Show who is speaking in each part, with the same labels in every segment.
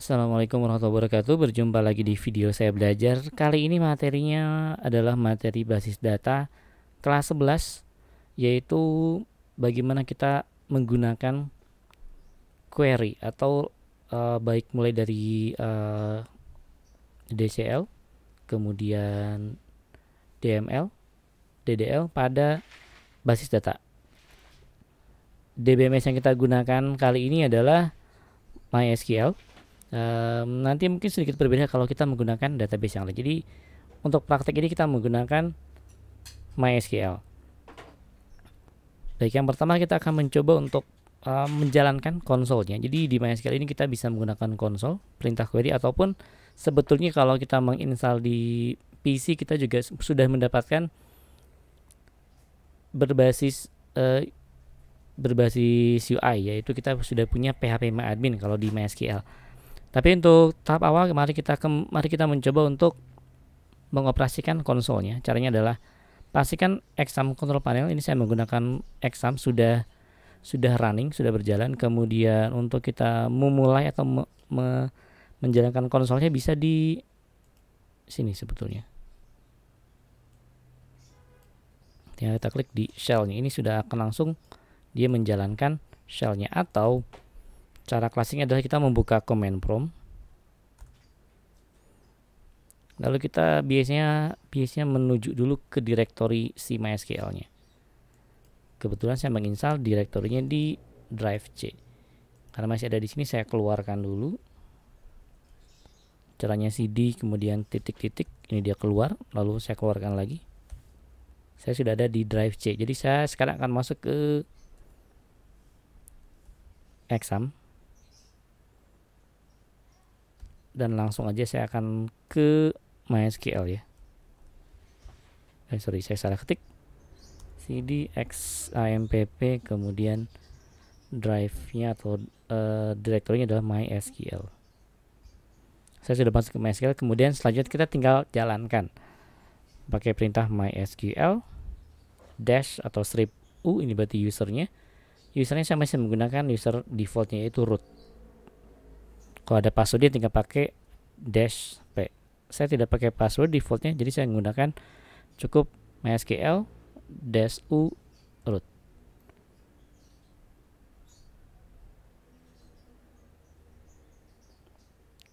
Speaker 1: Assalamualaikum warahmatullahi wabarakatuh. Berjumpa lagi di video saya belajar. Kali ini materinya adalah materi basis data kelas 11, yaitu bagaimana kita menggunakan query atau baik mulai dari DCL, kemudian DML, DDL pada basis data. DBMS yang kita gunakan kali ini adalah MySQL. Nanti mungkin sedikit berbeda kalau kita menggunakan database yang lain. Jadi untuk praktek ini kita menggunakan MySQL. Baik, yang pertama kita akan mencoba untuk menjalankan konsolnya. Jadi di MySQL ini kita bisa menggunakan konsol, perintah query, ataupun sebetulnya kalau kita menginstal di PC kita juga sudah mendapatkan berbasis UI, yaitu kita sudah punya phpMyAdmin kalau di MySQL. Tapi untuk tahap awal mari kita mencoba untuk mengoperasikan konsolnya. Caranya adalah pastikan exam control panel ini saya menggunakan exam sudah running, sudah berjalan. Kemudian untuk kita memulai atau menjalankan konsolnya bisa di sini sebetulnya. Tinggal kita klik di shell-nya. Ini sudah akan langsung dia menjalankan shell-nya, atau cara klasiknya adalah kita membuka command prompt. Lalu kita biasanya menuju dulu ke direktori si MySQL-nya. Kebetulan saya menginstal direktorinya di drive C. Karena masih ada di sini, saya keluarkan dulu. Caranya cd kemudian titik-titik, ini dia keluar, lalu saya keluarkan lagi. Saya sudah ada di drive C. Jadi saya sekarang akan masuk ke exam dan langsung aja saya akan ke MySQL ya. Saya salah ketik. cd xampp kemudian drive-nya atau direktorinya adalah MySQL. Saya sudah masuk ke MySQL, kemudian selanjutnya kita tinggal jalankan pakai perintah MySQL dash atau strip u, ini berarti usernya. Usernya saya masih menggunakan user defaultnya yaitu root. Kalau ada passwordnya tinggal pakai dash p. Saya tidak pakai password defaultnya, jadi saya menggunakan cukup MySQL dash u root.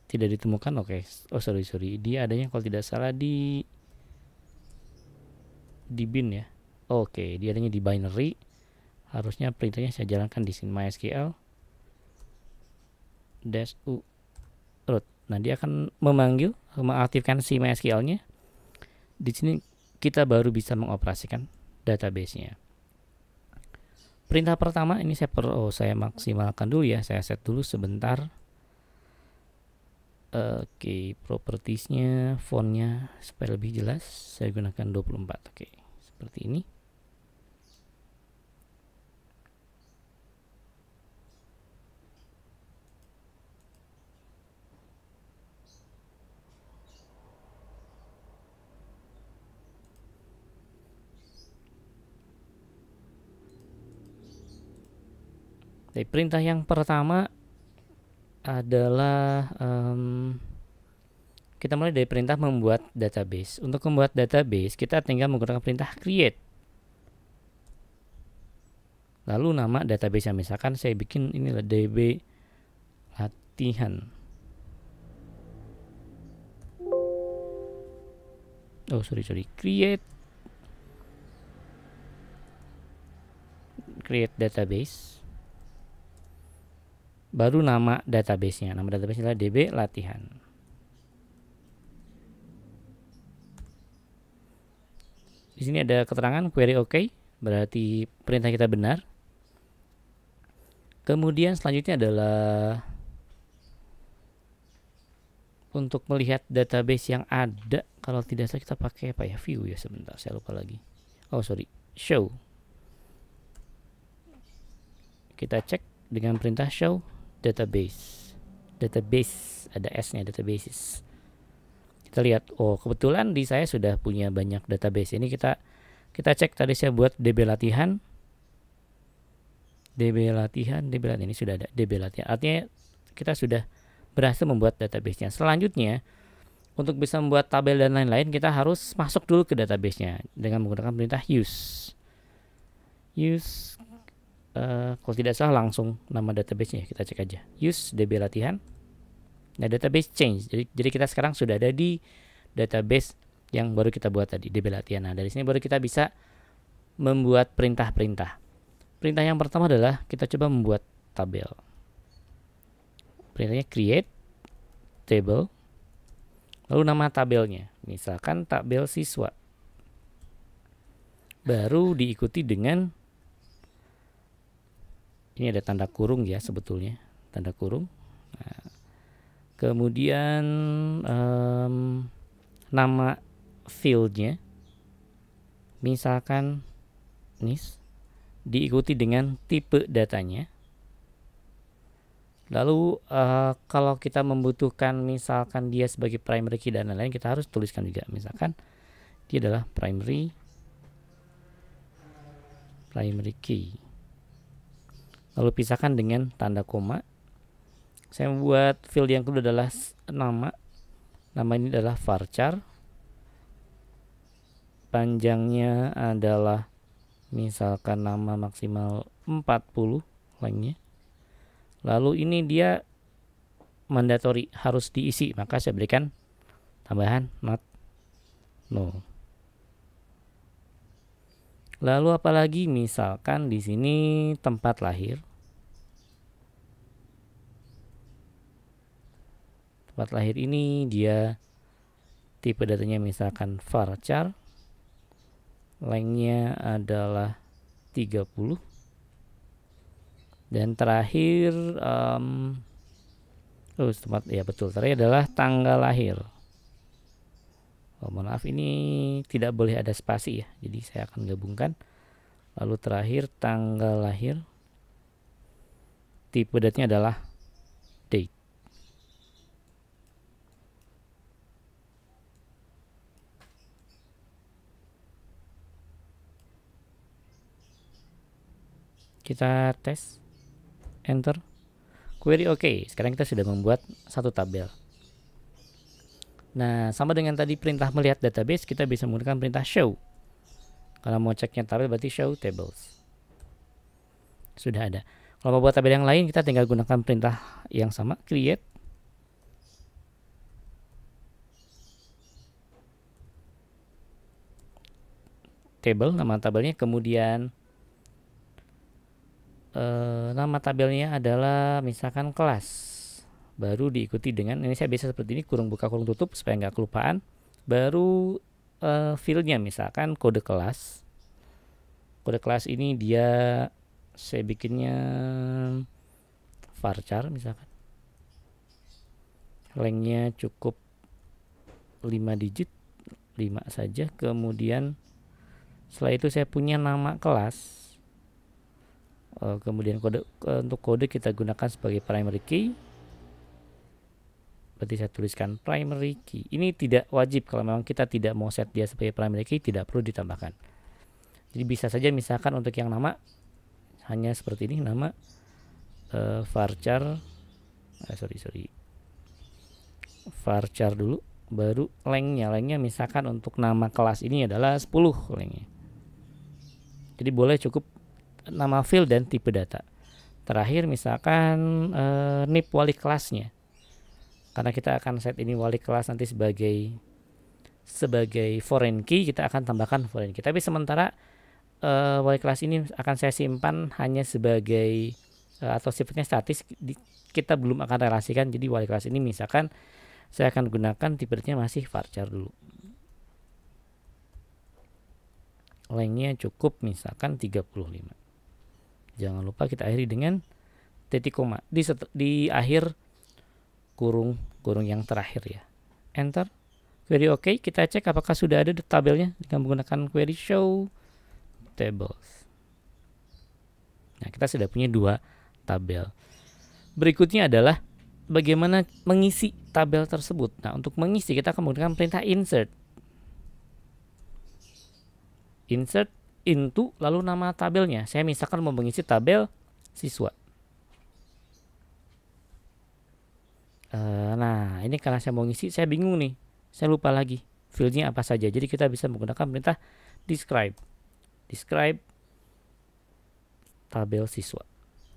Speaker 1: Tidak ditemukan, oke. Oh sorry, dia adanya kalau tidak salah di bin ya. Oke, dia adanya di binary. Harusnya perintahnya saya jalankan di sini MySQL dash u root. Nah, dia akan mengaktifkan si MySQL-nya. Di sini kita baru bisa mengoperasikan database-nya. Perintah pertama ini saya maksimalkan dulu ya. Saya set dulu sebentar. Oke, propertiesnya, fontnya supaya lebih jelas. Saya gunakan 24. Oke, seperti ini. Jadi, perintah yang pertama adalah kita mulai dari perintah membuat database. Untuk membuat database kita tinggal menggunakan perintah create. Lalu nama database yang misalkan saya bikin inilah db latihan. Oh sorry, create database. Baru nama database-nya. Nama database-nya adalah db latihan. Di sini ada keterangan query OK, berarti perintah kita benar. Kemudian selanjutnya adalah untuk melihat database yang ada. Kalau tidak salah kita pakai apa ya? View ya, sebentar saya lupa lagi. Oh sorry, show. Kita cek dengan perintah show database ada s-nya, databases. Kita lihat, oh kebetulan di saya sudah punya banyak database. Ini kita cek, tadi saya buat db latihan ini sudah ada db latihan. Artinya kita sudah berhasil membuat database-nya. Selanjutnya, untuk bisa membuat tabel dan lain-lain, kita harus masuk dulu ke database-nya dengan menggunakan perintah use. Use, kalau tidak salah langsung nama database-nya, kita cek aja. Use DB latihan. Nah, database change. Jadi kita sekarang sudah ada di database yang baru kita buat tadi, DB latihan. Nah, dari sini baru kita bisa membuat perintah-perintah. Perintah yang pertama adalah kita coba membuat tabel. Perintahnya create table, lalu nama tabelnya, misalkan tabel siswa. Baru diikuti dengan, ini ada tanda kurung ya sebetulnya, tanda kurung. Nah, kemudian nama fieldnya, misalkan NIS, diikuti dengan tipe datanya. Lalu kalau kita membutuhkan misalkan dia sebagai primary key dan lain-lain, kita harus tuliskan juga, misalkan dia adalah primary key. Lalu pisahkan dengan tanda koma. Saya membuat field yang kedua adalah nama ini adalah varchar, panjangnya adalah misalkan nama maksimal 40 lengthnya. Lalu ini dia mandatory, harus diisi, maka saya berikan tambahan not no. Lalu apalagi, misalkan di sini tempat lahir. Tempat lahir ini dia tipe datanya misalkan varchar, lengthnya adalah 30. Dan terakhir tempat, ya betul, terakhir adalah tanggal lahir. Mohon maaf, ini tidak boleh ada spasi ya, jadi saya akan gabungkan. Lalu terakhir tanggal lahir, tipe datanya adalah date. Kita tes, enter, query oke. Sekarang kita sudah membuat satu tabel. Nah, sama dengan tadi perintah melihat database, kita bisa menggunakan perintah show. Kalau mau ceknya tabel berarti show tables. Sudah ada. Kalau mau buat tabel yang lain, kita tinggal gunakan perintah yang sama, create table, nama tabelnya, kemudian nama tabelnya adalah misalkan kelas. Baru diikuti dengan, ini saya biasa seperti ini, kurung buka kurung tutup supaya nggak kelupaan. Baru fieldnya misalkan kode kelas. Kode kelas ini dia saya bikinnya varchar misalkan. Lengthnya cukup 5 digit, 5 saja. Kemudian setelah itu saya punya nama kelas. Kemudian untuk kode kita gunakan sebagai primary key. Berarti saya tuliskan primary key. Ini tidak wajib, kalau memang kita tidak mau set dia sebagai primary key, tidak perlu ditambahkan. Jadi bisa saja misalkan untuk yang nama hanya seperti ini, nama varchar, varchar dulu, baru lengthnya misalkan untuk nama kelas ini adalah 10 lengthnya. Jadi boleh cukup nama field dan tipe data. Terakhir misalkan nip wali kelasnya. Karena kita akan set ini wali kelas nanti sebagai foreign key, kita akan tambahkan foreign key. Tapi sementara wali kelas ini akan saya simpan hanya sebagai atau sifatnya statis, kita belum akan relasikan. Jadi wali kelas ini misalkan saya akan gunakan tipe-nya masih varchar dulu. Lengthnya cukup misalkan 35. Jangan lupa kita akhiri dengan titik koma di akhir kurung yang terakhir ya. Enter, query oke. Kita cek apakah sudah ada tabelnya dengan menggunakan query show tables. Nah, kita sudah punya 2 tabel. Berikutnya adalah bagaimana mengisi tabel tersebut. Nah, untuk mengisi kita akan menggunakan perintah insert. Insert into lalu nama tabelnya. Saya misalkan mau mengisi tabel siswa. Nah, ini karena saya mau ngisi, saya bingung nih. Saya lupa lagi fieldnya apa saja. Jadi kita bisa menggunakan perintah describe. Describe tabel siswa.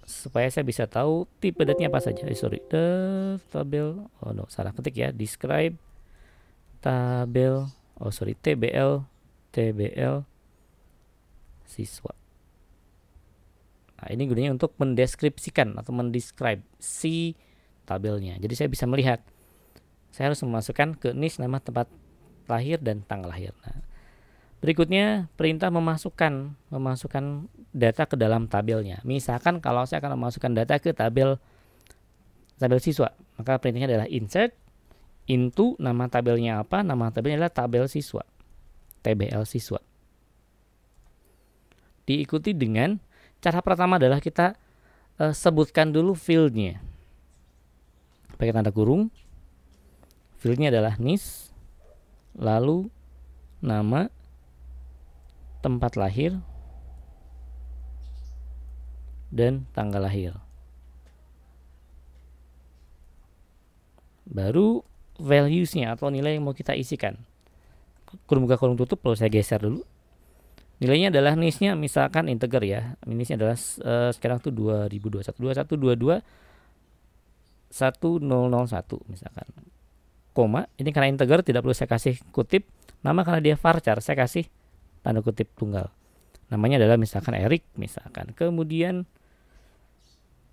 Speaker 1: Supaya saya bisa tahu tipe datanya apa saja. Tabel. Oh no, salah ketik ya. Describe tabel. TBL siswa. Nah, ini gunanya untuk mendeskripsikan atau mendescribe si tabelnya. Jadi saya bisa melihat. Saya harus memasukkan ke NIS nama tempat lahir dan tanggal lahir. Nah, berikutnya perintah memasukkan data ke dalam tabelnya. Misalkan kalau saya akan memasukkan data ke tabel siswa, maka perintahnya adalah insert into nama tabelnya apa? Nama tabelnya adalah tabel siswa. TBL siswa. Diikuti dengan cara pertama adalah kita sebutkan dulu fieldnya. Pakai tanda kurung. Fieldnya adalah NIS, lalu nama, tempat lahir, dan tanggal lahir. Baru values-nya atau nilai yang mau kita isikan. Kurung buka kurung tutup, perlu saya geser dulu. Nilainya adalah NIS-nya misalkan integer ya. NIS-nya adalah sekarang tuh 2021 2122 1001 misalkan. Koma, ini karena integer tidak perlu saya kasih kutip. Nama karena dia varchar, saya kasih tanda kutip tunggal. Namanya adalah misalkan Erik misalkan. Kemudian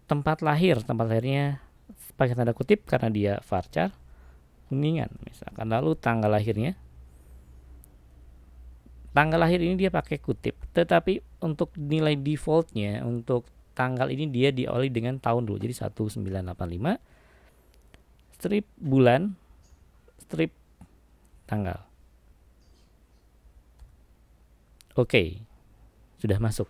Speaker 1: tempat lahirnya pakai tanda kutip karena dia varchar, Kuningan misalkan. Lalu tanggal lahirnya. Tanggal lahir ini dia pakai kutip, tetapi untuk nilai defaultnya untuk tanggal ini dia diawali dengan tahun dulu. Jadi 1985 strip bulan strip tanggal. Oke. Sudah masuk.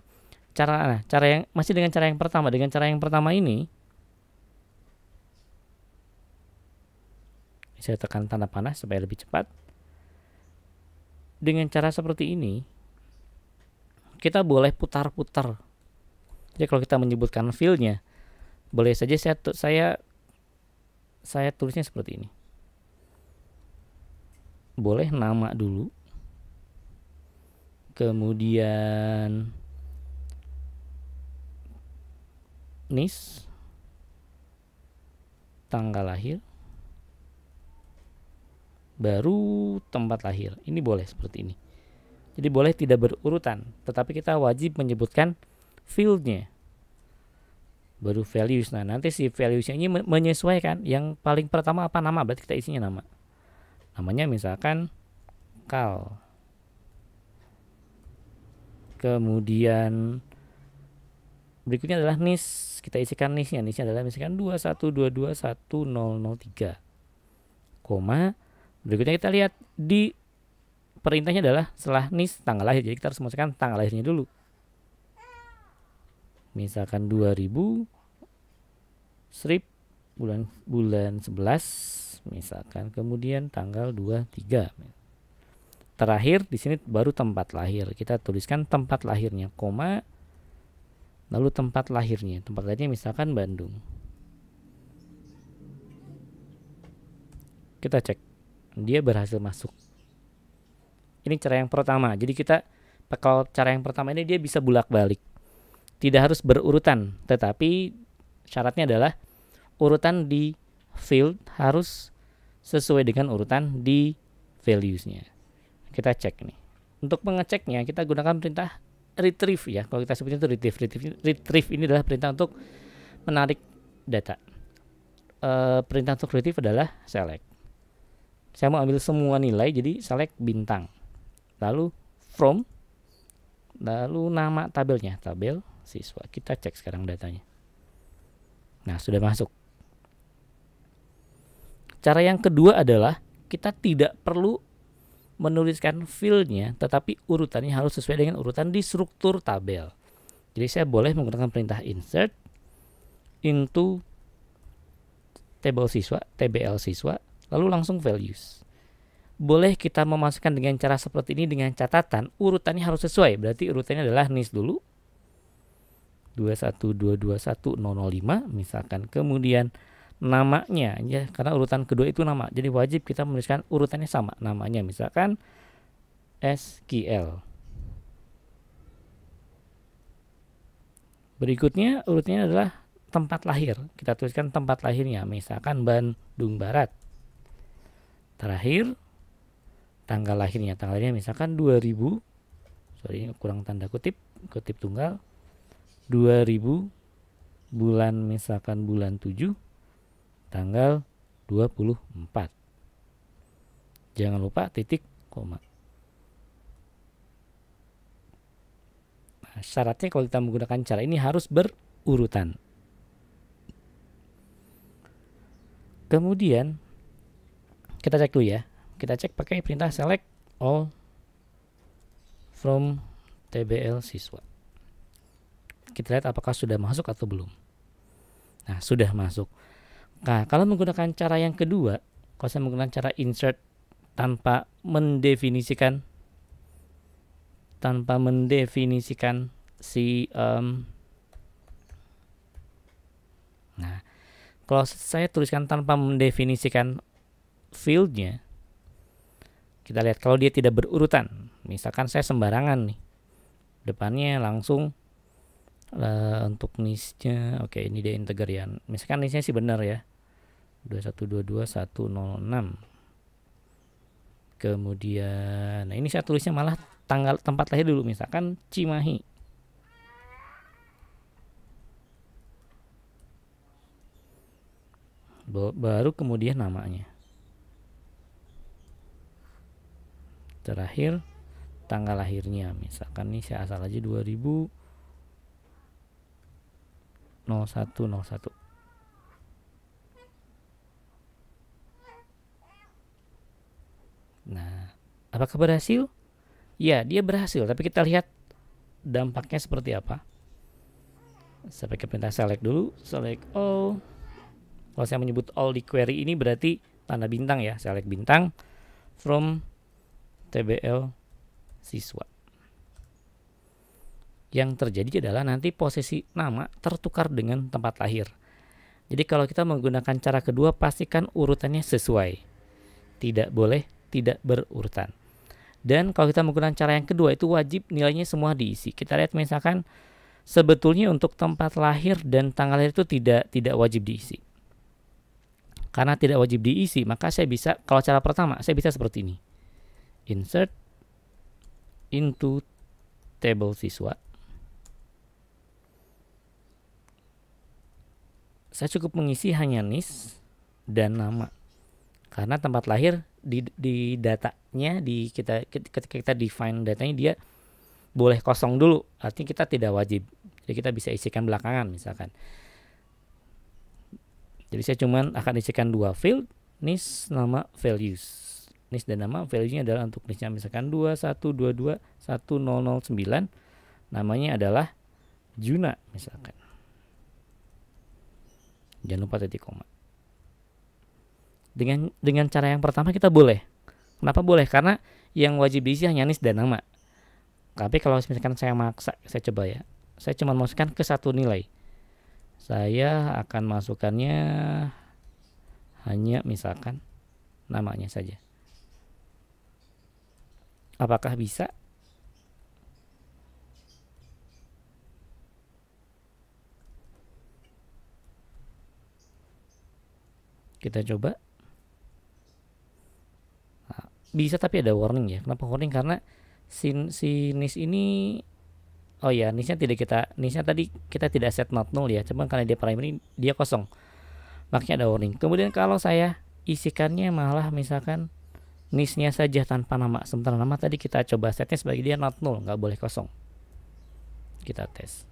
Speaker 1: Cara yang masih dengan cara yang pertama. Dengan cara yang pertama ini saya tekan tanda panah supaya lebih cepat. Dengan cara seperti ini kita boleh putar-putar. Jadi kalau kita menyebutkan fieldnya, boleh saja saya tulisnya seperti ini. Boleh nama dulu, kemudian NIS, tanggal lahir, baru tempat lahir. Ini boleh seperti ini. Jadi boleh tidak berurutan, tetapi kita wajib menyebutkan fieldnya, baru values. Nah, nanti si valuesnya ini menyesuaikan. Yang paling pertama apa? Nama, berarti kita isinya nama. Namanya misalkan Kal. Kemudian berikutnya adalah NIS. Kita isikan NIS-nya. NIS-nya adalah misalkan 21221003. Koma. Berikutnya kita lihat di perintahnya adalah setelah NIS tanggal lahir. Jadi kita harus masukkan tanggal lahirnya dulu. Misalkan 2000 strip bulan 11 misalkan, kemudian tanggal 23. Terakhir di sini baru tempat lahir. Kita tuliskan tempat lahirnya, koma, lalu tempat lahirnya. Tempat lahirnya misalkan Bandung. Kita cek, dia berhasil masuk. Ini cara yang pertama. Jadi kita, kalau cara yang pertama ini dia bisa bolak-balik, tidak harus berurutan, tetapi syaratnya adalah urutan di field harus sesuai dengan urutan di values-nya. Kita cek nih. Untuk mengeceknya kita gunakan perintah retrieve ya. Kalau kita sebutnya itu retrieve ini adalah perintah untuk menarik data. Perintah untuk retrieve adalah select. Saya mau ambil semua nilai, jadi select bintang. Lalu from, lalu nama tabelnya, tabel siswa. Kita cek sekarang datanya. Nah, sudah masuk. Cara yang kedua adalah kita tidak perlu menuliskan fieldnya, tetapi urutannya harus sesuai dengan urutan di struktur tabel. Jadi saya boleh menggunakan perintah insert into table siswa, TBL siswa, lalu langsung values. Boleh kita memasukkan dengan cara seperti ini dengan catatan urutannya harus sesuai. Berarti urutannya adalah NIS dulu 21221005 misalkan, kemudian namanya ya, karena urutan kedua itu nama. Jadi wajib kita menuliskan urutannya sama namanya, misalkan SQL. Berikutnya urutannya adalah tempat lahir. Kita tuliskan tempat lahirnya, misalkan Bandung Barat. Terakhir tanggal lahirnya. Tanggal lahirnya misalkan 2000, sorry kurang tanda kutip, kutip tunggal, 2000 bulan misalkan bulan 7 tanggal 24. Jangan lupa titik koma. Nah, syaratnya kalau kita menggunakan cara ini harus berurutan. Kemudian kita cek dulu ya. Kita cek pakai perintah select all from TBL siswa. Kita lihat apakah sudah masuk atau belum. Nah, sudah masuk. Nah, kalau menggunakan cara yang kedua, kalau saya menggunakan cara insert tanpa mendefinisikan si nah, kalau saya tuliskan tanpa mendefinisikan fieldnya, kita lihat kalau dia tidak berurutan, misalkan saya sembarangan nih, depannya langsung untuk nisnya, oke ini dia integer ya, misalkan nisnya sih benar ya, 2122106. Kemudian, nah ini saya tulisnya malah tanggal tempat lahir dulu, misalkan Cimahi. Baru kemudian namanya. Terakhir tanggal lahirnya, misalkan nih saya asal aja 200101. Nah, apakah berhasil? Ya, dia berhasil, tapi kita lihat dampaknya seperti apa. Saya pakai perintah select dulu, select all. Kalau saya menyebut all di query ini berarti tanda bintang ya, select bintang from TBL siswa. Yang terjadi adalah nanti posisi nama tertukar dengan tempat lahir. Jadi kalau kita menggunakan cara kedua, pastikan urutannya sesuai. Tidak boleh tidak berurutan. Dan kalau kita menggunakan cara yang kedua, itu wajib nilainya semua diisi. Kita lihat misalkan sebetulnya untuk tempat lahir dan tanggal lahir itu tidak wajib diisi. Karena tidak wajib diisi, maka saya bisa, kalau cara pertama saya bisa seperti ini. Insert into table siswa. Saya cukup mengisi hanya NIS dan nama. Karena tempat lahir di datanya, ketika kita define datanya, dia boleh kosong dulu, artinya kita tidak wajib. Jadi kita bisa isikan belakangan misalkan. Jadi saya cuman akan isikan dua field, NIS, nama, values. NIS dan nama, values-nya adalah untuk NIS-nya misalkan 21221009, namanya adalah Juna misalkan. Jangan lupa titik koma. Dengan cara yang pertama kita boleh. Kenapa boleh? Karena yang wajib diisi hanya NIS dan nama. Tapi kalau misalkan saya maksa, saya coba ya. Saya cuma masukkan ke satu nilai. Saya akan masukkannya hanya misalkan namanya saja. Apakah bisa? Kita coba. Nah, bisa tapi ada warning ya. Kenapa warning? Karena si NIS ini, oh ya, NISnya tadi kita tidak set not null ya. Cuma karena dia primary, dia kosong. Makanya ada warning. Kemudian kalau saya isikannya malah misalkan NIS-nya saja tanpa nama, sementara nama tadi kita coba setnya sebagai dia not null, nggak boleh kosong. Kita tes.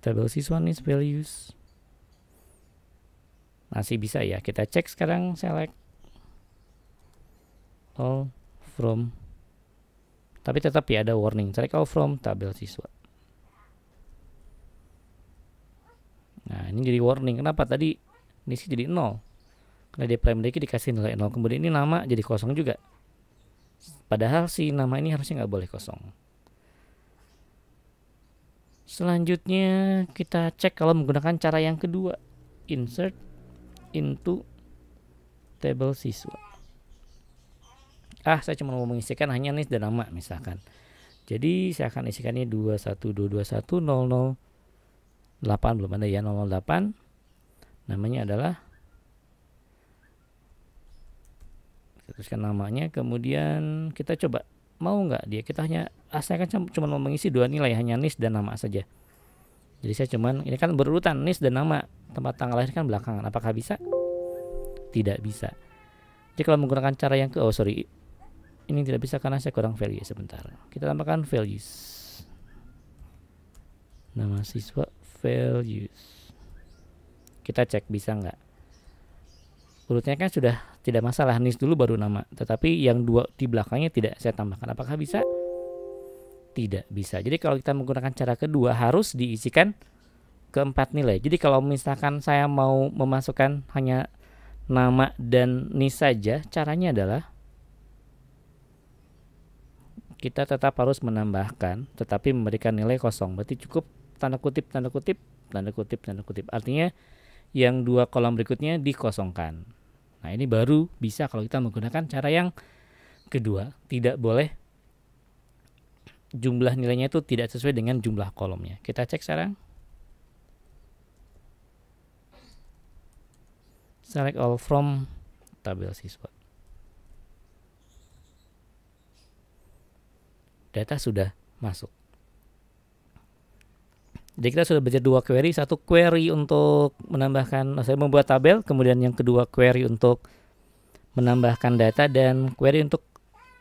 Speaker 1: Tabel siswa NIS values. Masih bisa ya. Kita cek sekarang, select all from. Tapi tetap ya ada warning, select all from tabel siswa. Nah, ini jadi warning. Kenapa tadi NIS jadi 0? Karena dia primary dikasih nilai 0. Kemudian ini nama jadi kosong juga. Padahal si nama ini harusnya nggak boleh kosong. Selanjutnya kita cek kalau menggunakan cara yang kedua, insert into table siswa. Saya cuma mau mengisikan hanya NIS dan nama misalkan. Jadi saya akan isikannya 212210008, belum ada ya, 008. Namanya adalah, kita tuliskan namanya, kemudian kita coba mau nggak dia, kita hanya saya kan cuma mau mengisi dua nilai, hanya NIS dan nama saja. Jadi saya cuman, ini kan berurutan NIS dan nama, tempat tanggal lahir kan belakangan. Apakah bisa? Tidak bisa. Jadi kalau menggunakan cara yang ini tidak bisa karena saya kurang value. Sebentar, kita tambahkan values, nama siswa values. Kita cek bisa nggak. Urutnya kan sudah tidak masalah, NIS dulu baru nama, tetapi yang dua di belakangnya tidak saya tambahkan. Apakah bisa? Tidak bisa. Jadi kalau kita menggunakan cara kedua, harus diisikan keempat nilai. Jadi kalau misalkan saya mau memasukkan hanya nama dan NIS saja, caranya adalah kita tetap harus menambahkan tetapi memberikan nilai kosong. Berarti cukup tanda kutip, tanda kutip, tanda kutip, tanda kutip. Artinya yang dua kolom berikutnya dikosongkan. Nah, ini baru bisa kalau kita menggunakan cara yang kedua. Tidak boleh jumlah nilainya itu tidak sesuai dengan jumlah kolomnya. Kita cek sekarang. Select all from tabel siswa. Data sudah masuk. Jadi kita sudah baca dua query, satu query untuk menambahkan, saya membuat tabel, kemudian yang kedua query untuk menambahkan data, dan query untuk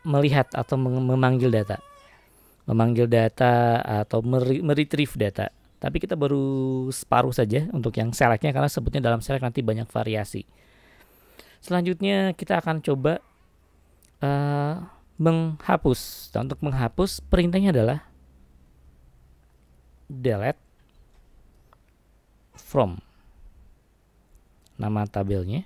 Speaker 1: melihat atau memanggil data. Memanggil data atau meretrieve data. Tapi kita baru separuh saja untuk yang selectnya, karena sebutnya dalam select nanti banyak variasi. Selanjutnya kita akan coba menghapus. Nah, untuk menghapus perintahnya adalah delete from nama tabelnya,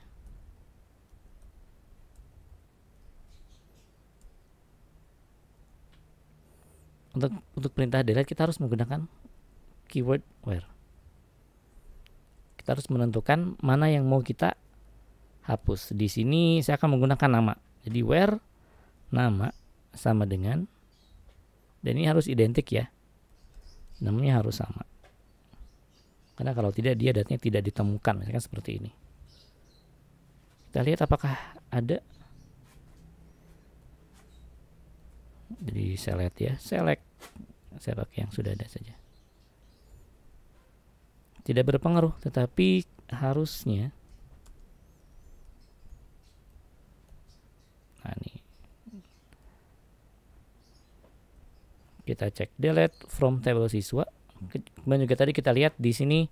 Speaker 1: untuk perintah delete kita harus menggunakan keyword where. Kita harus menentukan mana yang mau kita hapus. Di sini saya akan menggunakan nama. Jadi where nama sama dengan, dan ini harus identik ya, namanya harus sama, karena kalau tidak dia datanya tidak ditemukan, misalkan seperti ini. Kita lihat apakah ada. Jadi select ya, select, saya pakai yang sudah ada saja, tidak berpengaruh, tetapi harusnya ini kita cek delete from table siswa. Kemudian juga tadi kita lihat di sini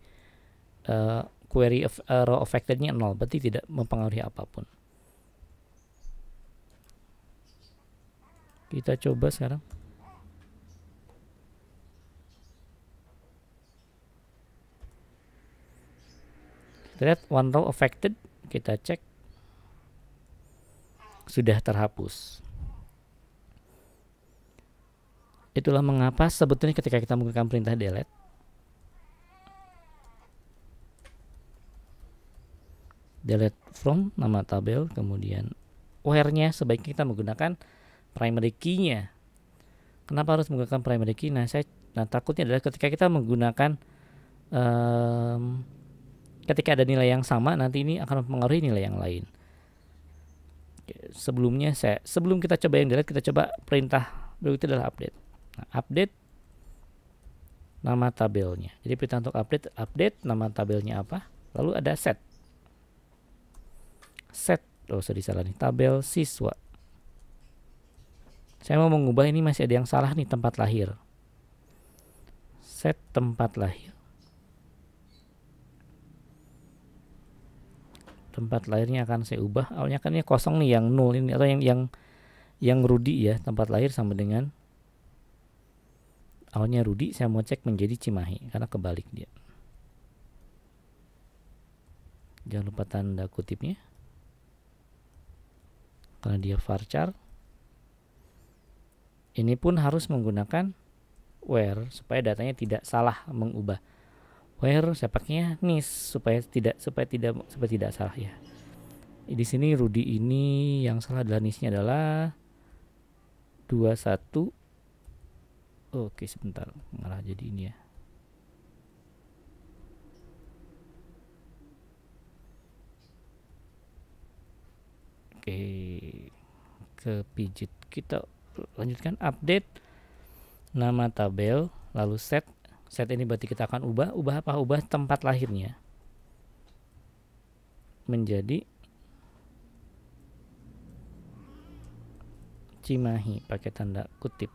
Speaker 1: query row affected-nya 0, berarti tidak mempengaruhi apapun. Kita coba sekarang. Kita lihat one row affected, kita cek sudah terhapus. Itulah mengapa sebetulnya ketika kita menggunakan perintah delete from nama tabel, kemudian where-nya sebaiknya kita menggunakan primary key-nya. Kenapa harus menggunakan primary key? Nah, takutnya adalah ketika kita menggunakan ketika ada nilai yang sama, nanti ini akan mempengaruhi nilai yang lain. Sebelum kita coba yang delete, kita coba perintah berikutnya adalah update. Nah, update nama tabelnya. Jadi perintah untuk update nama tabelnya apa? Lalu ada set, sorry salah nih, tabel siswa. Saya mau mengubah, ini masih ada yang salah nih, tempat lahir. Set tempat lahir. Tempat lahirnya akan saya ubah. Awalnya kan ini kosong nih, yang 0 ini, atau yang Rudi ya, tempat lahir sama dengan awalnya Rudi, saya mau cek menjadi Cimahi karena kebalik dia. Jangan lupa tanda kutipnya karena dia varchar. Ini pun harus menggunakan where supaya datanya tidak salah mengubah. Where saya pakainya nis supaya tidak salah ya. Di sini Rudy ini yang salah adalah nisnya adalah 21. Oke, sebentar, malah jadi ini ya. Oke, kepijit. Kita lanjutkan update nama tabel, lalu set ini berarti kita akan ubah apa? Ubah tempat lahirnya menjadi Cimahi pakai tanda kutip,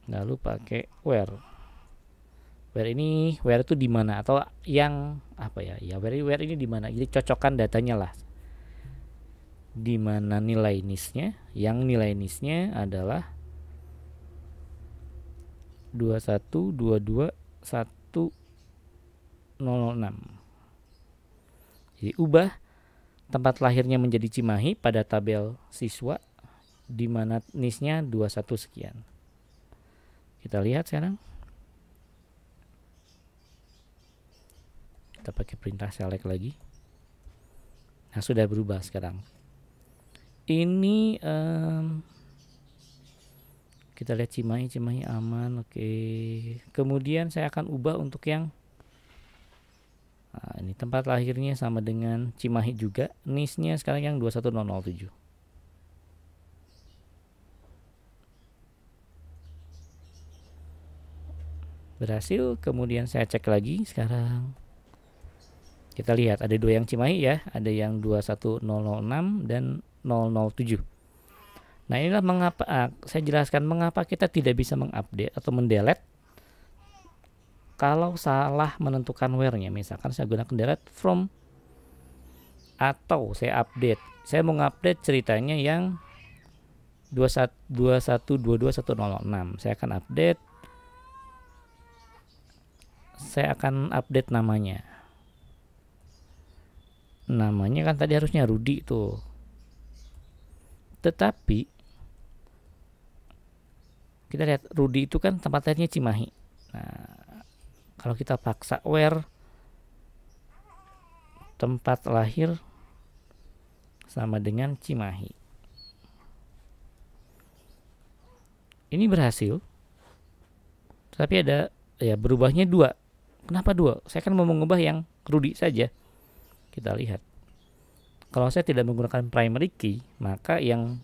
Speaker 1: lalu pakai where itu di mana atau yang apa ya where ini di mana, jadi cocokkan datanya lah di mana nilai nisnya, yang nilai nisnya adalah 21221006. Jadi ubah tempat lahirnya menjadi Cimahi pada tabel siswa di mana nisnya 21 sekian. Kita lihat sekarang. Kita pakai perintah select lagi. Nah, sudah berubah sekarang. Ini kita lihat Cimahi aman. Oke. Kemudian saya akan ubah untuk yang ini tempat lahirnya sama dengan Cimahi juga. NIS-nya sekarang yang 21007. Berhasil. Kemudian saya cek lagi sekarang. Kita lihat ada dua yang Cimahi ya, ada yang 21006 dan 007. Nah, inilah mengapa saya jelaskan mengapa kita tidak bisa mengupdate atau mendelete kalau salah menentukan where-nya. Misalkan saya gunakan delete from atau saya update. Saya mau ngupdate ceritanya yang 21221006. Saya akan update namanya. Namanya kan tadi harusnya Rudy tuh. Tetapi kita lihat Rudy itu kan tempat lahirnya Cimahi. Nah, kalau kita paksa where tempat lahir sama dengan Cimahi, ini berhasil. Tapi ada ya berubahnya 2. Kenapa 2? Saya kan mau mengubah yang Rudy saja. Kita lihat. Kalau saya tidak menggunakan primary key, maka yang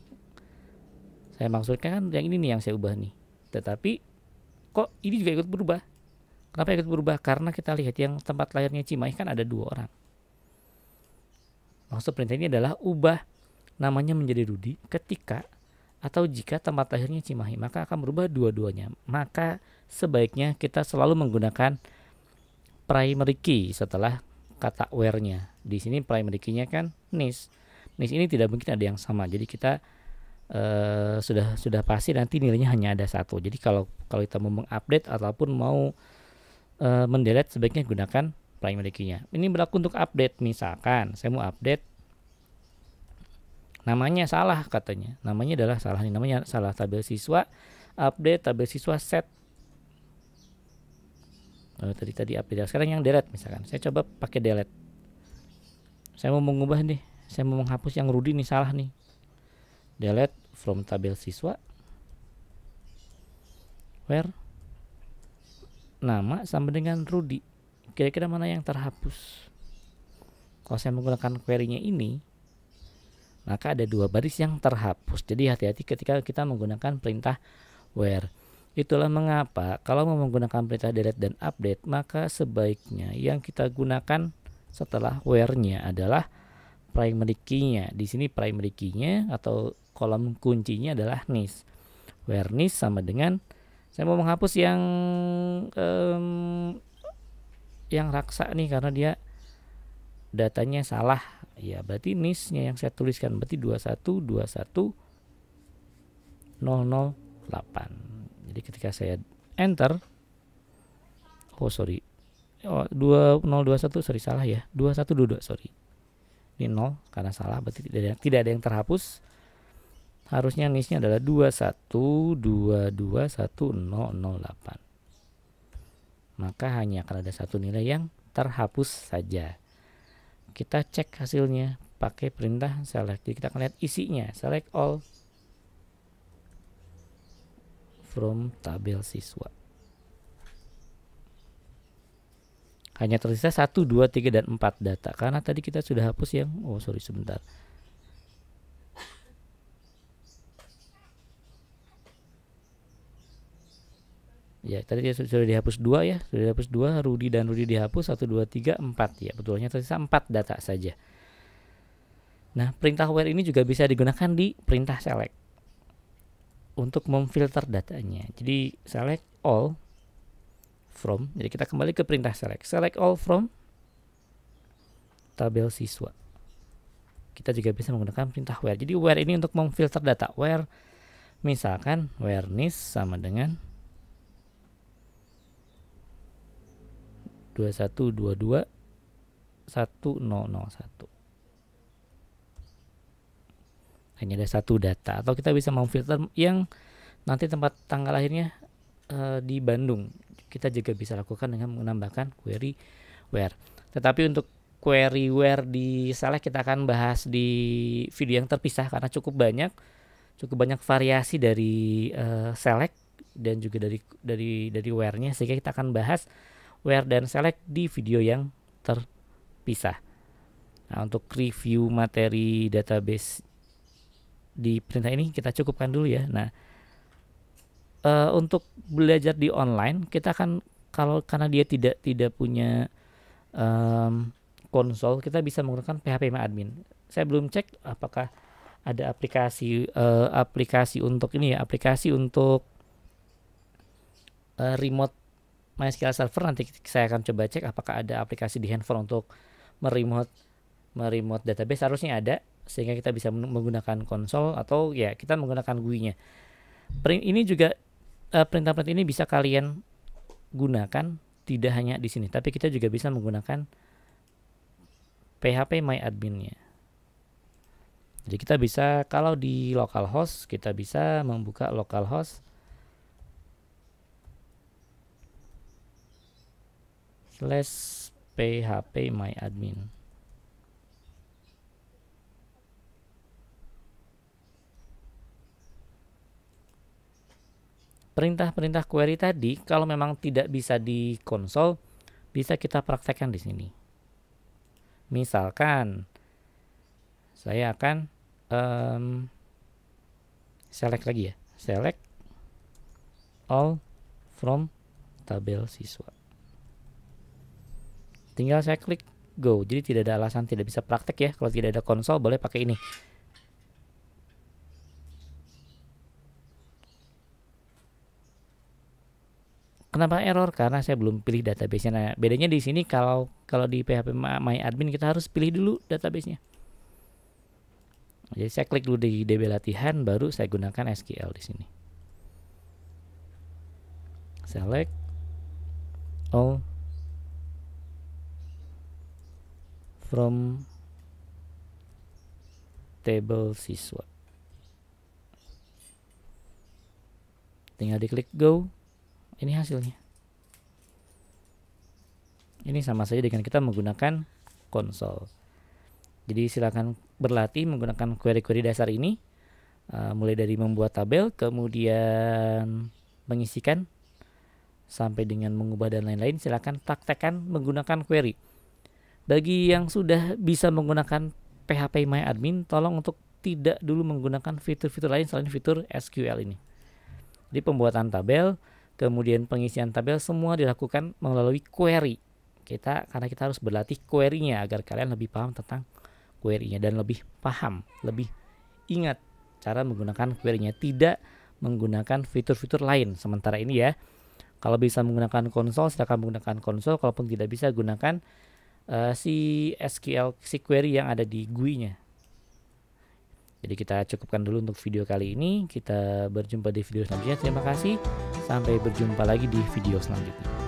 Speaker 1: saya maksudkan kan yang ini nih yang saya ubah nih. Tetapi kok ini juga ikut berubah? Kenapa ikut berubah? Karena kita lihat yang tempat lahirnya Cimahi kan ada 2 orang. Maksud perintah ini adalah ubah namanya menjadi Rudy ketika atau jika tempat lahirnya Cimahi, maka akan berubah dua-duanya. Maka sebaiknya kita selalu menggunakan primary key setelah kata where-nya. Di sini primary key-nya kan NIS. NIS ini tidak mungkin ada yang sama. Jadi kita sudah pasti nanti nilainya hanya ada 1. Jadi kalau kita mau mengupdate ataupun mau mendelete, sebaiknya gunakan primary key-nya. Ini berlaku untuk update. Misalkan saya mau update namanya salah katanya. Namanya adalah salah nih. Namanya salah tabel siswa. Update tabel siswa set. Tadi update. Sekarang yang delete misalkan. Saya coba pakai delete. Saya mau mengubah nih. Saya mau menghapus yang Rudy nih, salah nih. Delete from tabel siswa. Where nama sama dengan Rudy. Kira-kira mana yang terhapus? Kalau saya menggunakan query-nya ini, maka ada 2 baris yang terhapus. Jadi hati-hati ketika kita menggunakan perintah where. Itulah mengapa kalau mau menggunakan perintah delete dan update, maka sebaiknya yang kita gunakan setelah where-nya adalah primary key-nya. Di sini primary key-nya atau kolom kuncinya adalah NIS. Where NIS sama dengan saya mau menghapus yang raksa nih karena dia datanya salah. Ya, berarti NIS-nya yang saya tuliskan berarti 2121008. Jadi ketika saya enter, 2021 salah ya, 2122 sorry. Ini 0 karena salah, berarti tidak ada yang terhapus. harusnya NIS-nya adalah 21221008. Maka hanya akan ada satu nilai yang terhapus saja. Kita cek hasilnya pakai perintah select. Jadi kita akan lihat isinya. Select all from tabel siswa. Hanya tersisa 1, 2, 3, dan 4 data. Karena tadi kita sudah hapus yang, sebentar. Ya, tadi sudah dihapus 2 ya. Sudah dihapus 2, Rudi dan Rudi dihapus 1, 2, 3, 4 ya. Betulnya tersisa 4 data saja. Nah, perintah where ini juga bisa digunakan di perintah select untuk memfilter datanya. Jadi select all from, jadi kita kembali ke perintah select. Select all from tabel siswa. Kita juga bisa menggunakan perintah where. Jadi where ini untuk memfilter data. Where misalkan where NIS sama dengan 21221001. Hanya ada satu data. Atau kita bisa memfilter yang nanti tempat tanggal lahirnya di Bandung. Kita juga bisa lakukan dengan menambahkan query where. Tetapi untuk query where di select kita akan bahas di video yang terpisah karena cukup banyak variasi dari select dan juga dari where-nya, sehingga kita akan bahas where dan select di video yang terpisah. Nah, untuk review materi database di perintah ini kita cukupkan dulu ya. Nah, untuk belajar di online kita akan, karena dia tidak punya konsol, kita bisa menggunakan PHPMyAdmin. Saya belum cek apakah ada aplikasi untuk ini ya, aplikasi untuk remote MySQL Server. Nanti saya akan coba cek apakah ada aplikasi di handphone untuk meremote database. Harusnya ada, sehingga kita bisa menggunakan konsol atau ya kita menggunakan GUI-nya. Ini juga perintah-perintah ini bisa kalian gunakan tidak hanya di sini, tapi kita juga bisa menggunakan PHPMyAdmin-nya. Jadi kita bisa, kalau di localhost kita bisa membuka localhost /phpMyAdmin. Perintah-perintah query tadi kalau memang tidak bisa di konsol, bisa kita praktekkan di sini. Misalkan saya akan select lagi ya, select all from tabel siswa. Tinggal saya klik go. Jadi tidak ada alasan tidak bisa praktek ya. Kalau tidak ada konsol boleh pakai ini. Kenapa error? Karena saya belum pilih database-nya. Nah, bedanya di sini kalau di PHPMyAdmin kita harus pilih dulu database-nya. Jadi saya klik dulu di DB latihan, baru saya gunakan SQL di sini. Select all from table siswa. Tinggal diklik go. Ini hasilnya. Ini sama saja dengan kita menggunakan konsol. Jadi silakan berlatih menggunakan query-query dasar ini, mulai dari membuat tabel, kemudian mengisikan, sampai dengan mengubah dan lain-lain. Silakan praktekkan menggunakan query. Bagi yang sudah bisa menggunakan PHPMyAdmin, tolong untuk tidak dulu menggunakan fitur-fitur lain selain fitur SQL ini. Jadi pembuatan tabel, kemudian pengisian tabel, semua dilakukan melalui query. Karena kita harus berlatih query-nya agar kalian lebih paham tentang query-nya dan lebih paham, lebih ingat cara menggunakan query-nya, tidak menggunakan fitur-fitur lain sementara ini ya. Kalau bisa menggunakan konsol, silakan menggunakan konsol. Kalaupun tidak bisa, gunakan si SQL, si query yang ada di GUI-nya. Jadi kita cukupkan dulu untuk video kali ini. Kita berjumpa di video selanjutnya. Terima kasih. Sampai berjumpa lagi di video selanjutnya.